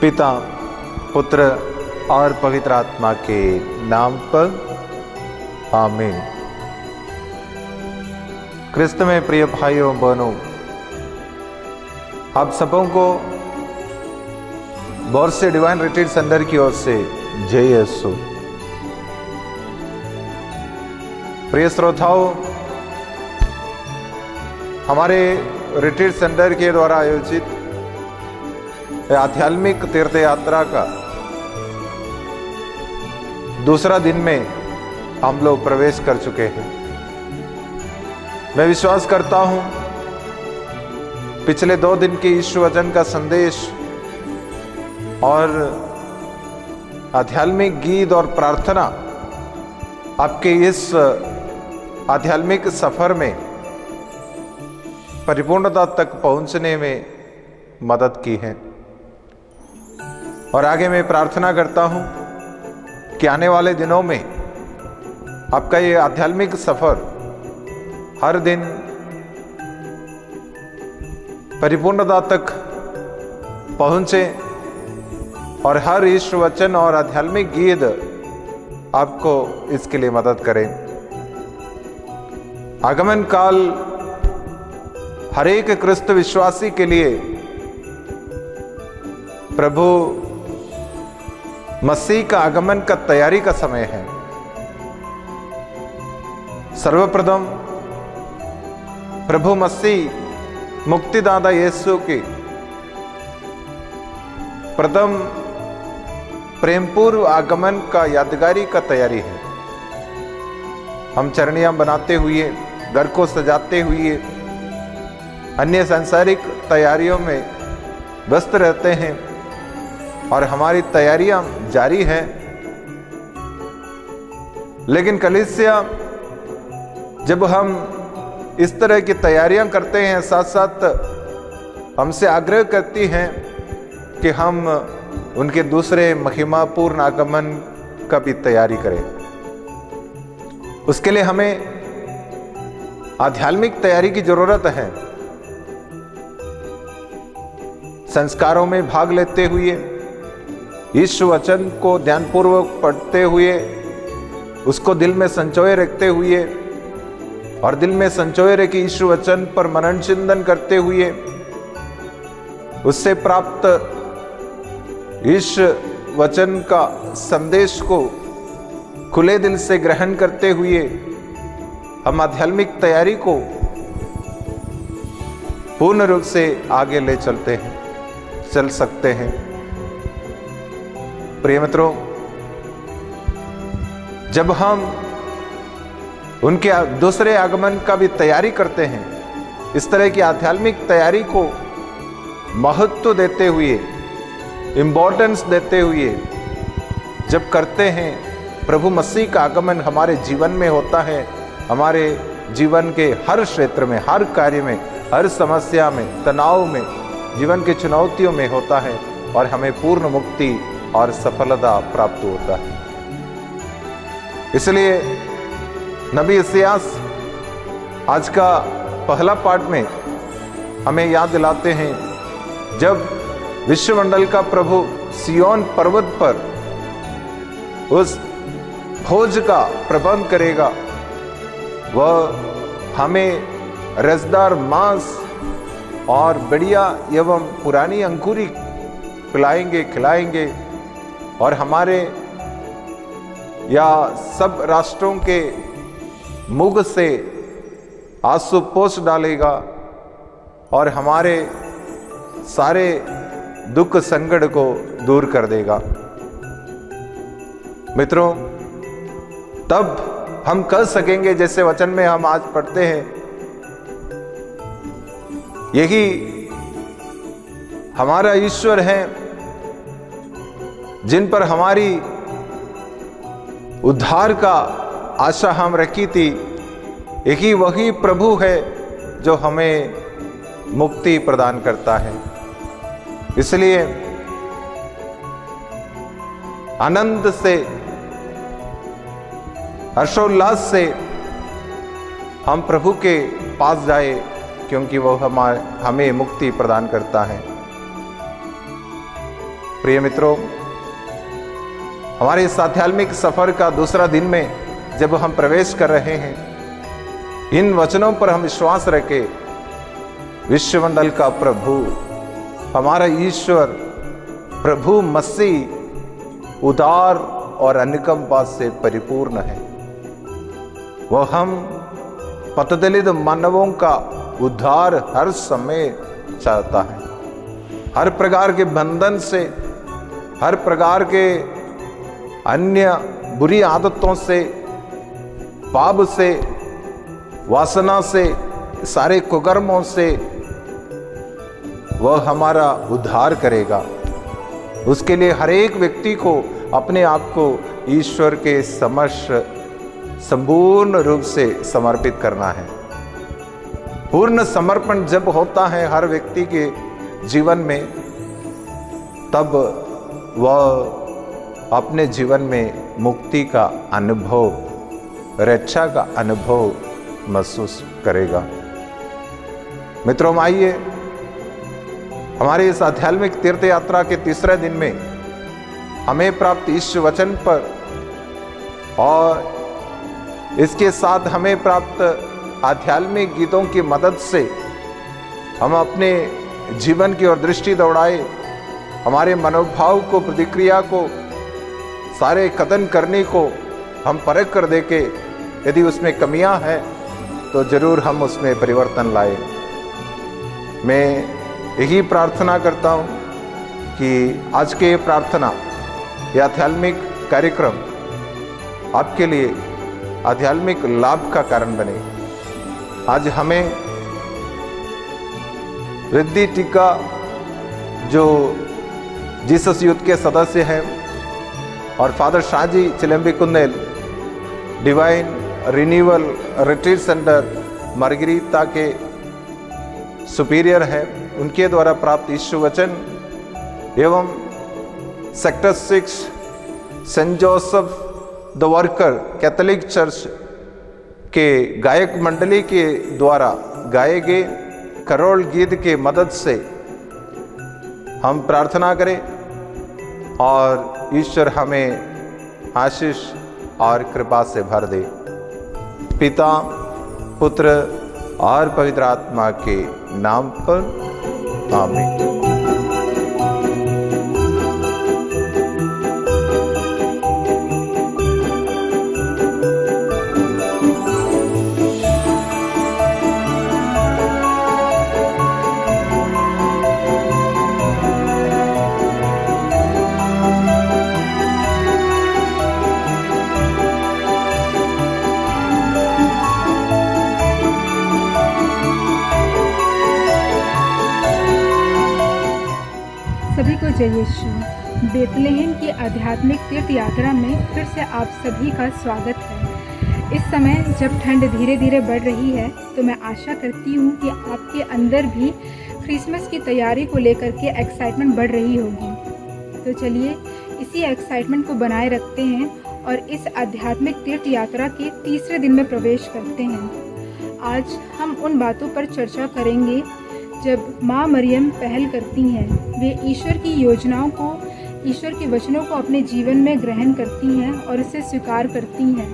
पिता, पुत्र और पवित्र आत्मा के नाम पर आमीन। क्रिस्त में प्रिय भाइयों बहनों, आप सबों को बोर्से डिवाइन रिट्रीट सेंटर की ओर से जय यीशु। प्रिय श्रोताओं, हमारे रिट्रीट सेंटर के द्वारा आयोजित आध्यात्मिक तीर्थ यात्रा का दूसरा दिन में हम लोग प्रवेश कर चुके हैं। मैं विश्वास करता हूं पिछले 2 दिन के ईश्वर वचन का संदेश और आध्यात्मिक गीत और प्रार्थना आपके इस आध्यात्मिक सफर में परिपूर्णता तक पहुंचने में मदद की है। और आगे मैं प्रार्थना करता हूं कि आने वाले दिनों में आपका ये आध्यात्मिक सफर हर दिन परिपूर्णता तक पहुंचे और हर ईश्वर वचन और आध्यात्मिक गीत आपको इसके लिए मदद करें। आगमन काल हर एक क्रिस्त विश्वासी के लिए प्रभु मसीह का आगमन का तैयारी का समय है। सर्वप्रथम प्रभु मसीह मुक्तिदाता यीशु की प्रथम प्रेमपूर्व आगमन का यादगारी का तैयारी है। हम चरणियां बनाते हुए, घर को सजाते हुए, अन्य सांसारिक तैयारियों में व्यस्त रहते हैं और हमारी तैयारियां जारी हैं। लेकिन कलीसिया जब हम इस तरह की तैयारियां करते हैं, साथ साथ हमसे आग्रह करती हैं कि हम उनके दूसरे महिमापूर्ण आगमन का भी तैयारी करें। उसके लिए हमें आध्यात्मिक तैयारी की जरूरत है। संस्कारों में भाग लेते हुए, ईश्वर वचन को ध्यानपूर्वक पढ़ते हुए, उसको दिल में संचोए रखते हुए और दिल में संचोए रखे ईश्वर वचन पर मनन चिंतन करते हुए, उससे प्राप्त ईश्वर वचन का संदेश को खुले दिल से ग्रहण करते हुए हम आध्यात्मिक तैयारी को पूर्ण रूप से आगे ले चल सकते हैं। प्रिय मित्रों, जब हम उनके दूसरे आगमन का भी तैयारी करते हैं, इस तरह की आध्यात्मिक तैयारी को महत्व देते हुए, इम्पोर्टेंस देते हुए जब करते हैं, प्रभु मसीह का आगमन हमारे जीवन में होता है। हमारे जीवन के हर क्षेत्र में, हर कार्य में, हर समस्या में, तनाव में, जीवन की चुनौतियों में होता है और हमें पूर्ण मुक्ति और सफलता प्राप्त होता है। इसलिए नबी इसायास आज का पहला पाठ में हमें याद दिलाते हैं, जब विश्वमंडल का प्रभु सियोन पर्वत पर उस भोज का प्रबंध करेगा, वह हमें रसदार मांस और बढ़िया एवं पुरानी अंकुरी खिलाएंगे और हमारे या सब राष्ट्रों के मुख से आंसू पोंछ डालेगा और हमारे सारे दुख संकट को दूर कर देगा। मित्रों, तब हम कर सकेंगे जैसे वचन में हम आज पढ़ते हैं, यही हमारा ईश्वर है जिन पर हमारी उद्धार का आशा हम रखी थी। यही वही प्रभु है जो हमें मुक्ति प्रदान करता है। इसलिए आनंद से, हर्षोल्लास से हम प्रभु के पास जाए, क्योंकि वो हमें मुक्ति प्रदान करता है। प्रिय मित्रों, हमारे इस आध्यात्मिक सफर का दूसरा दिन में जब हम प्रवेश कर रहे हैं, इन वचनों पर हम विश्वास रखें। विश्वमंडल का प्रभु, हमारा ईश्वर प्रभु मसीह उदार और अनुकंपा से परिपूर्ण है। वह हम पतदलित मानवों का उद्धार हर समय चाहता है। हर प्रकार के बंधन से, हर प्रकार के अन्य बुरी आदतों से, पाप से, वासना से, सारे कुकर्मों से वह हमारा उद्धार करेगा। उसके लिए हर एक व्यक्ति को अपने आप को ईश्वर के समक्ष संपूर्ण रूप से समर्पित करना है। पूर्ण समर्पण जब होता है हर व्यक्ति के जीवन में, तब वह अपने जीवन में मुक्ति का अनुभव, रक्षा का अनुभव महसूस करेगा। मित्रों, आइए हमारे इस आध्यात्मिक तीर्थ यात्रा के तीसरे दिन में हमें प्राप्त इस वचन पर और इसके साथ हमें प्राप्त आध्यात्मिक गीतों की मदद से हम अपने जीवन की ओर दृष्टि दौड़ाए, हमारे मनोभाव को, प्रतिक्रिया को, सारे कथन करने को हम परख कर देके यदि उसमें कमियां हैं तो जरूर हम उसमें परिवर्तन लाए। मैं यही प्रार्थना करता हूं कि आज के प्रार्थना या आध्यात्मिक कार्यक्रम आपके लिए आध्यात्मिक लाभ का कारण बने। आज हमें रिद्धि टीका, जो जीसस यूथ के सदस्य हैं, और father Shahji Chilambikundel divine renewal retreat centre Margherita के सुपीरियर हैं, उनके द्वारा प्राप्त यीशु वचन एवं sector 6 Saint Joseph the Worker Catholic Church के गायक मंडली के द्वारा गाए गए करोल गीत के मदद से हम प्रार्थना करें और ईश्वर हमें आशीष और कृपा से भर दे। पिता, पुत्र और पवित्र आत्मा के नाम पर आमीन। सभी को जय यीशु। बेथलेहम की आध्यात्मिक तीर्थ यात्रा में फिर से आप सभी का स्वागत है। इस समय जब ठंड धीरे धीरे बढ़ रही है तो मैं आशा करती हूँ कि आपके अंदर भी क्रिसमस की तैयारी को लेकर के एक्साइटमेंट बढ़ रही होगी। तो चलिए इसी एक्साइटमेंट को बनाए रखते हैं और इस आध्यात्मिक तीर्थ यात्रा के तीसरे दिन में प्रवेश करते हैं। आज हम उन बातों पर चर्चा करेंगे जब माँ मरियम पहल करती हैं। वे ईश्वर की योजनाओं को, ईश्वर के वचनों को अपने जीवन में ग्रहण करती हैं और इसे स्वीकार करती हैं।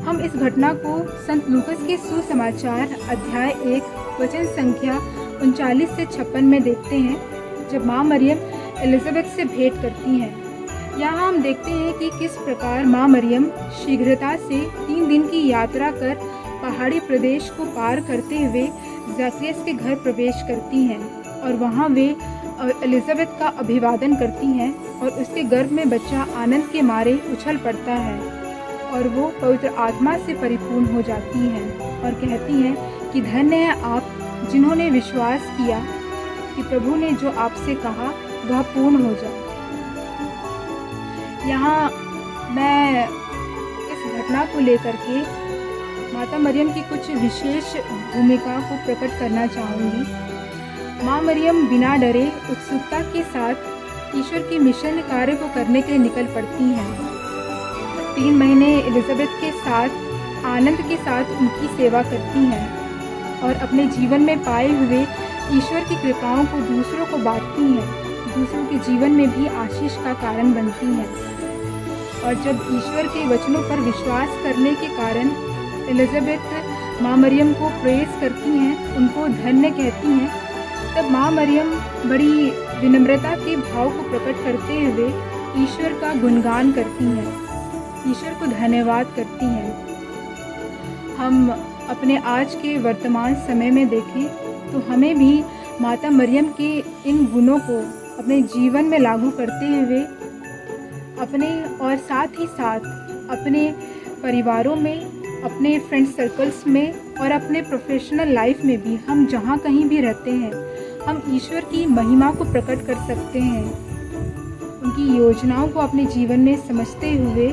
हम इस घटना को संत लूकस के सुसमाचार अध्याय 1 वचन संख्या 39 से 56 में देखते हैं, जब माँ मरियम एलिजाबेथ से भेंट करती हैं। यहाँ हम देखते हैं कि किस प्रकार माँ मरियम शीघ्रता से 3 दिन की यात्रा कर पहाड़ी प्रदेश को पार करते हुए ज़करिया के घर प्रवेश करती हैं और वहाँ वे एलिजाबेथ का अभिवादन करती हैं और उसके गर्भ में बच्चा आनंद के मारे उछल पड़ता है और वो पवित्र आत्मा से परिपूर्ण हो जाती हैं और कहती हैं कि धन्य है आप जिन्होंने विश्वास किया कि प्रभु ने जो आपसे कहा वह पूर्ण हो जाए। यहाँ मैं इस घटना को लेकर के माता मरियम की कुछ विशेष भूमिका को प्रकट करना चाहूँगी। माँ मरियम बिना डरे उत्सुकता के साथ ईश्वर के मिशन कार्य को करने के लिए निकल पड़ती हैं। 3 महीने एलिजाबेथ के साथ आनंद के साथ उनकी सेवा करती हैं और अपने जीवन में पाए हुए ईश्वर की कृपाओं को दूसरों को बांटती हैं। दूसरों के जीवन में भी आशीष का कारण बनती हैं। और जब ईश्वर के वचनों पर विश्वास करने के कारण एलिजाबेथ माँ मरियम को प्रेस करती हैं, उनको धन्य कहती हैं, तब माँ मरियम बड़ी विनम्रता के भाव को प्रकट करते हुए ईश्वर का गुणगान करती हैं, ईश्वर को धन्यवाद करती हैं। हम अपने आज के वर्तमान समय में देखें तो हमें भी माता मरियम के इन गुणों को अपने जीवन में लागू करते हुए अपने और साथ ही साथ अपने परिवारों में, अपने फ्रेंड सर्कल्स में और अपने प्रोफेशनल लाइफ में भी हम जहाँ कहीं भी रहते हैं, हम ईश्वर की महिमा को प्रकट कर सकते हैं। उनकी योजनाओं को अपने जीवन में समझते हुए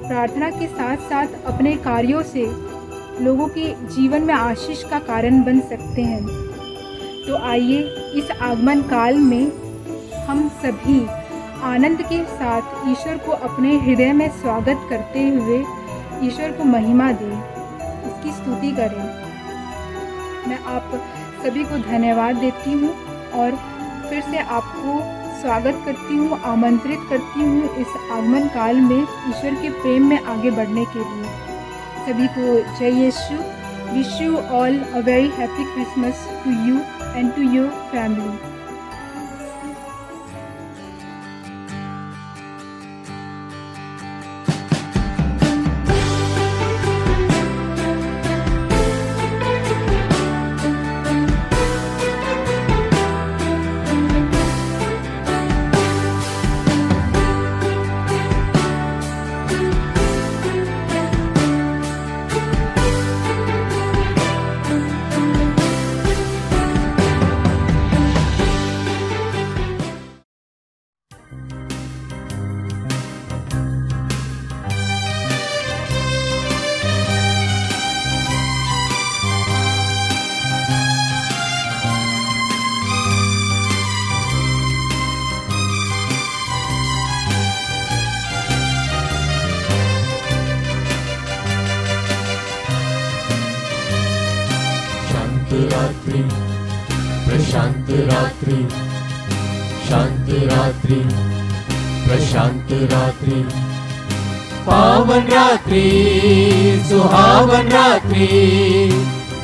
प्रार्थना के साथ साथ अपने कार्यों से लोगों के जीवन में आशीष का कारण बन सकते हैं। तो आइए इस आगमन काल में हम सभी आनंद के साथ ईश्वर को अपने हृदय में स्वागत करते हुए ईश्वर को महिमा दें, उसकी स्तुति करें। मैं आप सभी को धन्यवाद देती हूँ और फिर से आपको स्वागत करती हूँ, आमंत्रित करती हूँ इस आगमन काल में ईश्वर के प्रेम में आगे बढ़ने के लिए। सभी को जय यीशु। Wish you all a very happy Christmas to you and to your family. रात्रि प्रशांत रात्रि, शांत रात्रि प्रशांत रात्रि, पावन रात्रि सुहावन रात्रि,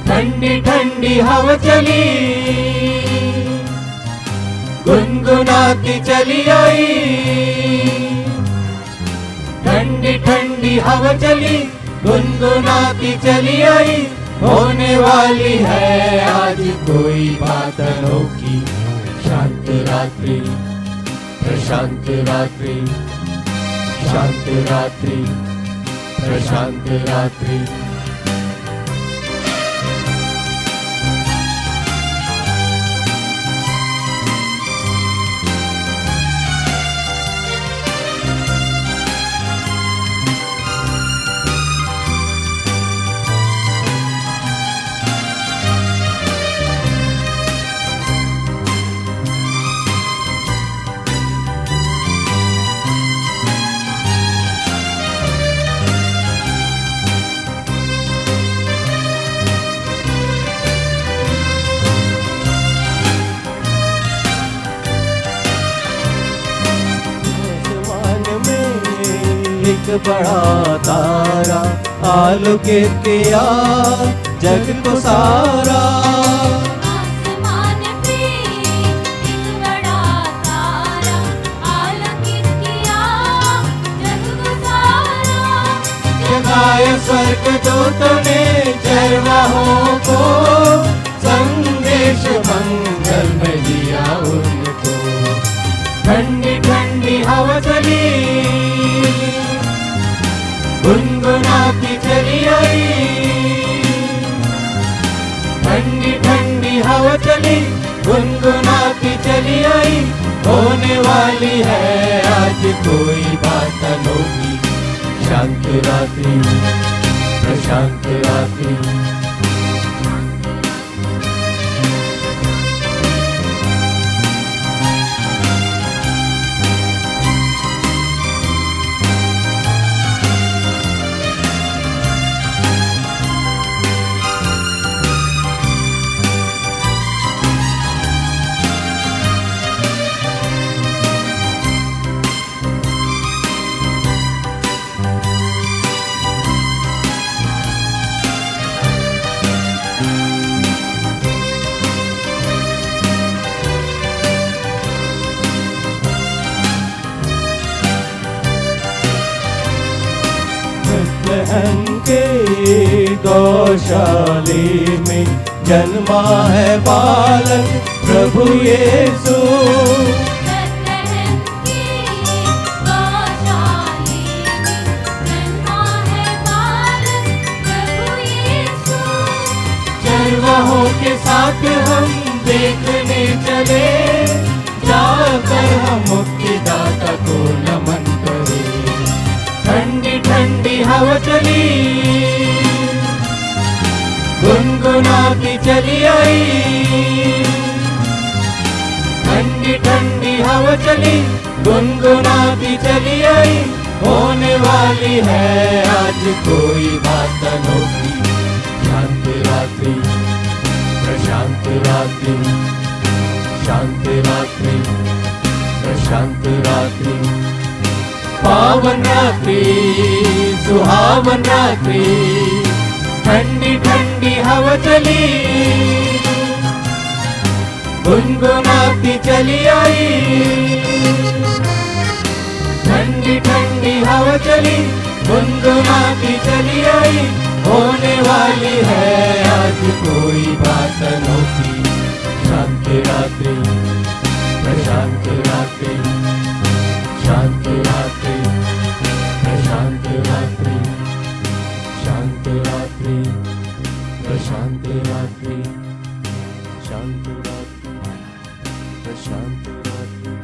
ठंडी ठंडी हवा चली गुनगुनाती चली आई, ठंडी ठंडी हवा चली गुनगुनाती चली आई, होने वाली है आज कोई बात अनोखी, शांत रात्रि प्रशांत रात्रि, शांत रात्रि प्रशांत रात्रि। एक बड़ा तारा आलोकित किया जग को सारा, आसमान पे एक बड़ा तारा आलोकित किया जग को सारा, जगाए स्वर्गदूतों ने चरवाहों को, संदेश मंगल में दिया उनको, ठंडी ठंडी हवा चली गुनगुनाती चली आई, ठंडी ठंडी हवा चली गुनगुनाती चली आई, होने वाली है आज कोई बात अनोखी, शांत रात्रि प्रशांत रात्रि। बेतलहम के गौशाले में जन्मा है बालक प्रभु यीशु। बेतलहम की गौशाले में जन्मा है बालक प्रभु यीशु। चरवाहों के साथ हम देखने चले, जाकर हम मुक्तिदाता को नमन करें। ठंडी ठंडी हवा चली, गुनगुनाती चली आई। ठंडी ठंडी हवा चली, गुनगुनाती चली आई। होने वाली है आज कोई बात अनोखी। शांत रात्रि, प्रशांत रात्रि, शांत रात्रि, प्रशांत रात्रि। पावन रात्रि, सुहावन रात्रि, ठंडी ठंडी हवा चली, गुनगुनाती चली आई। ठंडी ठंडी हवा चली, गुनगुनाती चली आई। होने वाली है आज कोई बात अनोखी। शांत रात्रि, प्रशांत रात्रि, शांत रात्रि, प्रशांत रात्रि, शांत रात्रि, प्रशांत रात्रि, शांत रात्रि, प्रशांत रात्रि।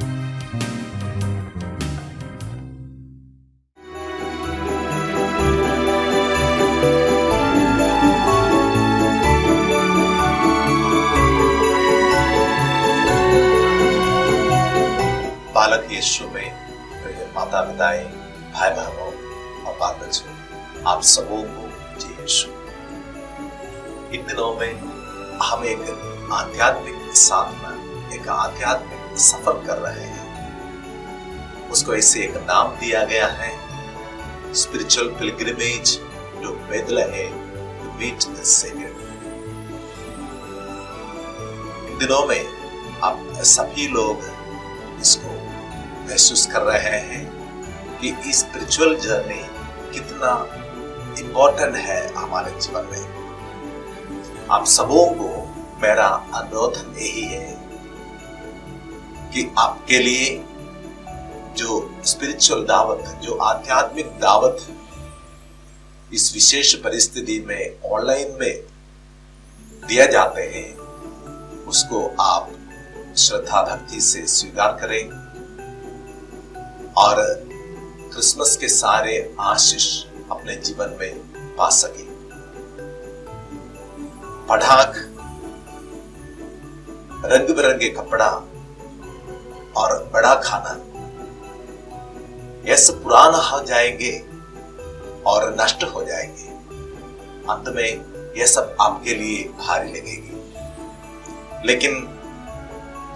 बालक यीशु में प्रिय माता पिताएं, भाई बहनों और बाल बच्चों, आप सबों को जय यीशु। इन दिनों में हम एक आध्यात्मिक साधना, एक आध्यात्मिक सफर कर रहे हैं। उसको ऐसे एक नाम दिया गया है, spiritual pilgrimage to Bethlehem to meet the saviour. इन दिनों में आप सभी लोग इसको महसूस कर रहे हैं कि इस स्पिरिचुअल जर्नी कितना इंपॉर्टेंट है हमारे जीवन में। आप सबों को मेरा अनुरोध यही है कि आपके लिए जो स्पिरिचुअल दावत, जो आध्यात्मिक दावत इस विशेष परिस्थिति में ऑनलाइन में दिया जाते हैं, उसको आप श्रद्धा भक्ति से स्वीकार करें और क्रिसमस के सारे आशीष अपने जीवन में पा सके। पटाख, रंग बिरंगे कपड़ा और बड़ा खाना, ये सब पुराना हो जाएंगे और नष्ट हो जाएंगे। अंत में यह सब आपके लिए भारी लगेगी। लेकिन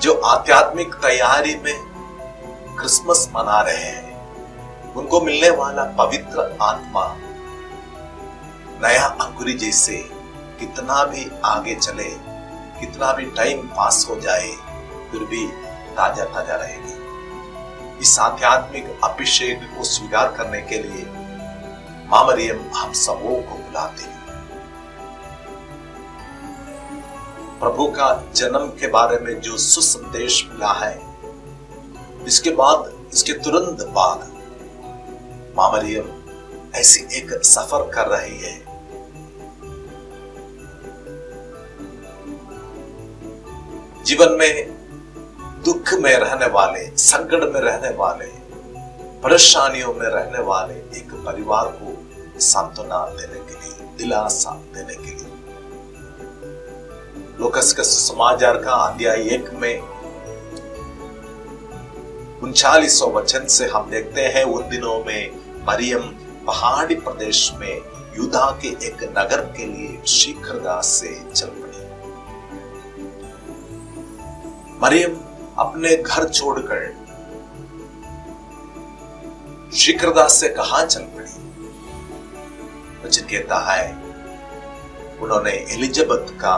जो आध्यात्मिक तैयारी में क्रिसमस मना रहे हैं, उनको मिलने वाला पवित्र आत्मा नया अंकुरी जैसे कितना भी आगे चले, कितना भी टाइम पास हो जाए, फिर भी ताजा ताजा रहेगी। इस आध्यात्मिक अभिषेक को स्वीकार करने के लिए मां मरियम हम सबों को बुलाते हैं। प्रभु का जन्म के बारे में जो सुसंदेश मिला है, इसके बाद, इसके तुरंत बाद मां मरियम ऐसी एक सफर कर रही है। जीवन में दुख में रहने वाले, संकट में रहने वाले, परेशानियों में रहने वाले एक परिवार को सांत्वना देने के लिए, दिलासा देने के लिए लूकास के सुसमाचार का अध्याय 1 में 39 वचन से हम देखते हैं, उन दिनों में मरियम पहाड़ी प्रदेश में यूदा के एक नगर के लिए शीघ्रता से चल पड़ी। मरियम अपने घर छोड़कर शीघ्रता से कहां चल पड़ी? वचन कहता है, उन्होंने एलिजाबेथ का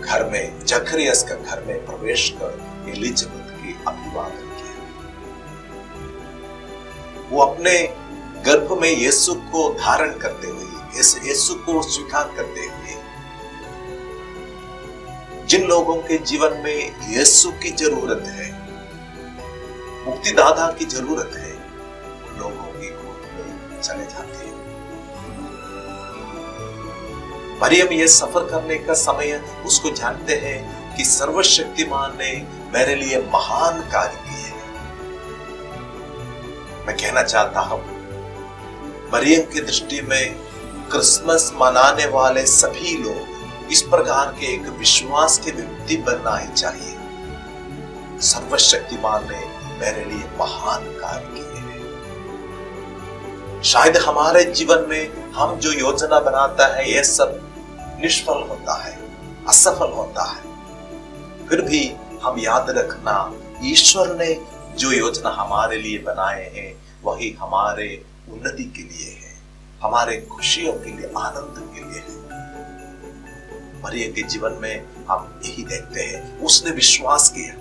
घर में, जकरियास का घर में प्रवेश कर एलिजाबेथ की अभिवादन किया। वो अपने गर्भ में यीशु को धारण करते हुए, इस यीशु को स्वीकार करते हुए, जिन लोगों के जीवन में यीशु की जरूरत है, मुक्तिदाता की जरूरत है, उन लोगों की गोद में चले जाते हैं। मरियम ये सफर करने का समय उसको जानते हैं कि सर्वशक्तिमान ने मेरे लिए महान कार्य किए हैं। मैं कहना चाहता हूं, मरियम की दृष्टि में क्रिसमस मनाने वाले सभी लोग इस प्रकार के एक विश्वास के व्यक्ति बनना ही चाहिए। सर्वशक्तिमान ने मेरे लिए महान कार्य किए हैं। शायद हमारे जीवन में हम जो योजना बनाता है यह सब निष्फल होता है, असफल होता है। फिर भी हम याद रखना, ईश्वर ने जो योजना हमारे लिए बनाए हैं वही हमारे उन्नति के लिए है, हमारे खुशियों के लिए, आनंद के लिए है। मरियम के जीवन में हम यही देखते हैं, उसने विश्वास किया।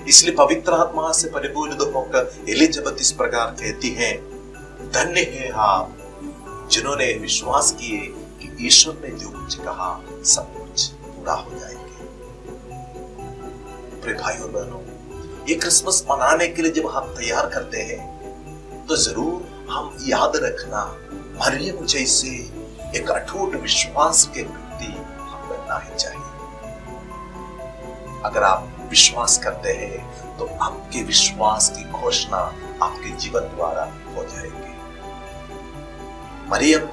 इसलिए पवित्र आत्मा से परिपूर्ण होकर एलिजाबेथ इस प्रकार कहती है, धन्य है आप जिन्होंने विश्वास किए कि ईश्वर ने जो कुछ कहा सब कुछ पूरा हो जाएंगे। प्रिय भाइयों बहनों, ये क्रिसमस मनाने के लिए जब हम तैयार करते हैं तो जरूर हम याद रखना, मरियम जैसे एक अटूट विश्वास के व्यक्ति हम बनना ही चाहिए। अगर आप विश्वास करते हैं तो आपके विश्वास की घोषणा आपके जीवन द्वारा हो जाएगी। मरियम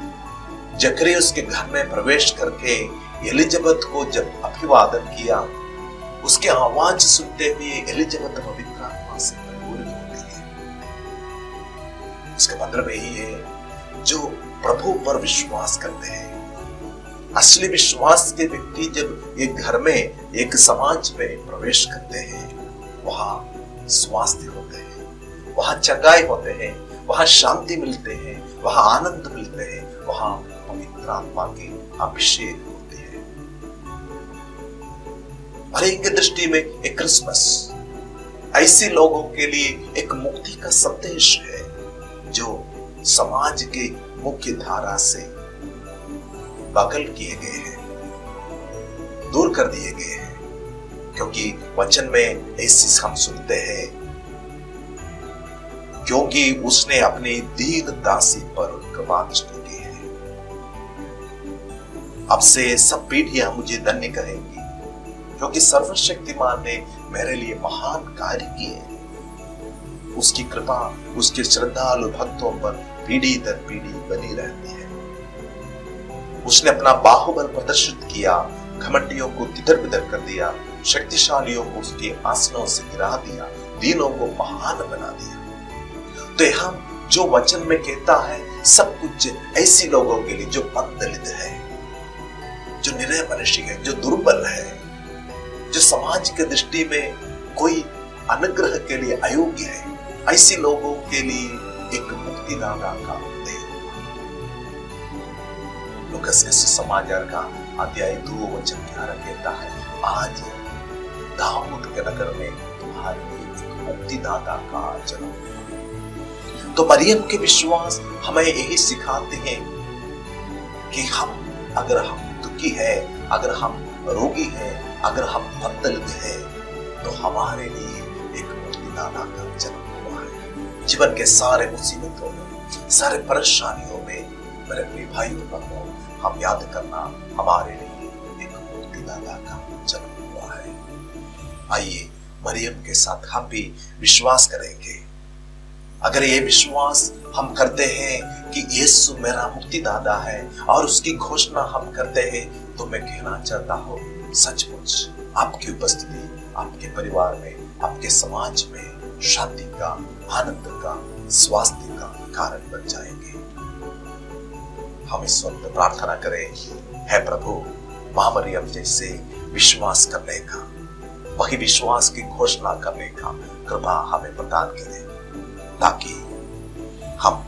जकरिया के घर में प्रवेश करके एलिजाबेथ को जब अभिवादन किया, उसके आवाज सुनते हुए एलिजाबेथ पवित्र आत्मा से परिपूर्ण हो गई है। इसका मतलब यही है, जो प्रभु पर विश्वास करते हैं, असली विश्वास के व्यक्ति जब एक घर में, एक समाज में प्रवेश करते हैं, वहां स्वास्थ्य होते हैं, वहां चंगाई होते हैं, वहां शांति मिलते हैं, वहां आनंद मिलते हैं, वहां पवित्र आत्मा के अभिषेक होते हैं। मरियम की दृष्टि में एक क्रिसमस ऐसे लोगों के लिए एक मुक्ति का संदेश है जो समाज के मुख्य धारा से बगल किए गए हैं, दूर कर दिए गए हैं। क्योंकि वचन में ऐसी हम सुनते हैं, क्योंकि उसने अपनी दीन दासी पर कृपा दृष्टि की है। अब से सब पीढ़ियां मुझे धन्य कहेंगी, क्योंकि सर्वशक्तिमान ने मेरे लिए महान कार्य किए। उसकी कृपा उसके श्रद्धालु भक्तों पर पीढ़ी दर पीढ़ी बनी रहती है। उसने अपना बाहुबल प्रदर्शित किया, घमंडियों को तितर बितर कर दिया, शक्तिशालियों को उसके आसनों से गिरा दिया, दीनों को महान बना दिया। तो हम जो वचन में कहता है सब कुछ ऐसी लोगों के लिए जो पददलित है, जो निरह मनुष्य है, जो दुर्बल है, जो समाज की दृष्टि में कोई अनुग्रह के लिए अयोग्य है, ऐसी लोगों के लिए एक मुक्तिदाता का देह। लूकास समाचार का अध्याय 2 वचन 11 कहता है, आज दाऊद के नगर में तुम्हारे लिए एक मुक्तिदाता का जन्म। तो मरियम के विश्वास हमें यही सिखाते हैं कि अगर हम दुखी है, अगर हम रोगी है, अगर हम बददलित है, तो हमारे लिए एक मुक्तिदाता का जन्म हुआ है। जीवन के सारे मुसीबतों में, सारे परेशानियों में मेरे प्रिय भाइयों बहनों, हम याद करना, हमारे लिए एक मुक्तिदाता का जन्म हुआ है। आइए मरियम के साथ हम भी विश्वास करेंगे। अगर ये विश्वास हम करते हैं कि यीशु मेरा मुक्तिदाता है और उसकी घोषणा हम करते हैं, तो मैं कहना चाहता हूँ, सचमुच आपकी उपस्थिति आपके परिवार में, आपके समाज में शांति का, आनंद का, स्वास्थ्य का कारण बन जाएंगे। हम इस वक्त प्रार्थना करें, है प्रभु, मां मरियम जैसे विश्वास करने का, वही विश्वास की घोषणा करने का कृपा हमें प्रदान करें, ताकि हम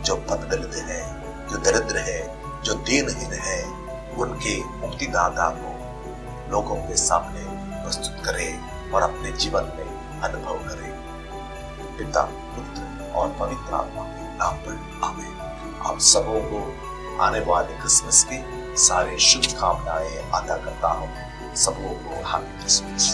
जो बददलित हैं, जो दरिद्र हैं, जो दीनहीन हैं, उनके मुक्तिदाता को लोगों के सामने प्रस्तुत करें और अपने जीवन में अनुभव करें। पिता, पुत्र और पवित्र आत्मा के नाम पर आमीन। आप सबों को आने वाले क्रिसमस की सारे शुभकामनाएं अदा करता हूँ। सबों को हैप्पी क्रिसमस।